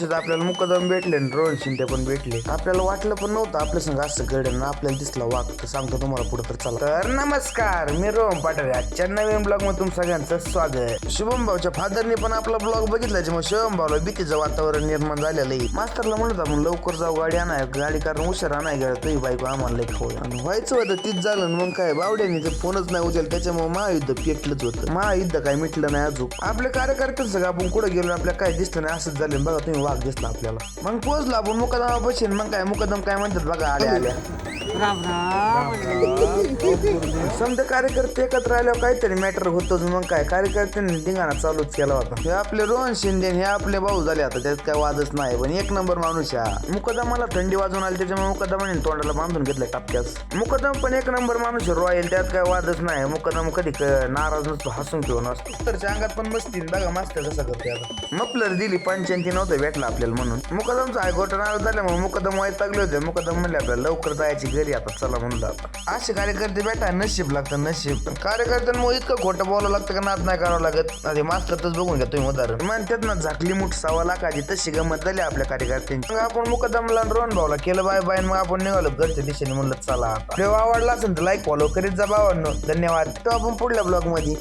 आपल्याला मुकदम भेटले आणि रोहन शिंदे पण भेटले. आपल्याला वाटलं पण नव्हतं आपल्या संग असं घडेल. आपल्याला दिसला वाघ. तर सांगतो तुम्हाला पुढे. तर चला. तर नमस्कार, मी रोहन पाटील. आजच्या नवीन ब्लॉग मध्ये तुम सगळ्यांचं स्वागत. शुभम भाऊच्या फादरने पण आपला ब्लॉग बघितला. मग शुभम भाऊला भीतीचं वातावरण निर्माण झालेलं आहे. मास्तरला म्हणत आपण लवकर जाऊ, गाडी आणाय, गाडी कारण उशीर आणाय गेला. तुझी बायको आम्हाला लई खाऊ आणि व्हायचं होतं तीच झालं. मग काय बावड्याने तर फोनच नाही उचल. त्याच्यामुळे महायुद्ध पेटलंच होतं. महायुद्ध काय मिटलं नाही अजून. आपल्या कार्यकर्त्यांचं सगळं आपण कुठं गेलो आपल्याला काय दिसतं नाही. असंच झालं बघा. तुम्ही वाघ दिसला आपल्याला. मग पोहोचला आपण मुकदमापाशी. मग काय मुकदम काय म्हणतात बघा. आल्या आल्या राम राम. समजा कार्यकर्ते एकत्र आल्यावर काहीतरी मॅटर होतोच. मग काय कार्यकर्त्यांनी धिंगाणा चालूच केला होता. हे आपले रोहन शिंदे हे आपले भाऊ झाले. आता त्यात काय वादच नाही. पण एक नंबर माणूस हा. मुकदमाला थंडी वाजून आली त्याच्यामुळे मुकदमाने तोंडाला बांधून घेतलं टापक्यास. मुकदम पण एक नंबर माणूस रॉयल. त्यात काय वादच नाही. मुकदम कधी नाराज नसतो, हसून घेऊन असतो. तरच्या अंगात पण मस्ती बघा. मास्तर कसा करते आता. मफलर दिली पंचायती नव्हतं भेटला आपल्याला म्हणून. मुकदमचा हायकोर्ट नाराज झाल्यामुळे मुकदम वैतागले होते. मुकदम म्हणले आपल्याला लवकर जायची घरी. आता चला म्हणलं. आता असे कार्यकर्ते भेटा नशीब लागतं. नशीब कार्यकर्त्यांमुळे इतकं खोटं बोलावं लागतं का नाद नाही करावं लागत. अरे मास्तरच बघून घ्या तुम्ही उदाहरण. म्हणतात ना झाकली मुठ 1.25 लाखाची. तशी गंमत झाली आपल्या कार्यकर्त्यांची. मग आपण मुकदमला रोहन भाऊला केलं बाय बाय. मग आपण निघालो घरच्या दिशेने. म्हणलं चला आता व्हिडिओ आवडला असेल तर लाईक फॉलो करीत जा भावांनो. धन्यवाद. तो आपण पुढल्या ब्लॉग मध्ये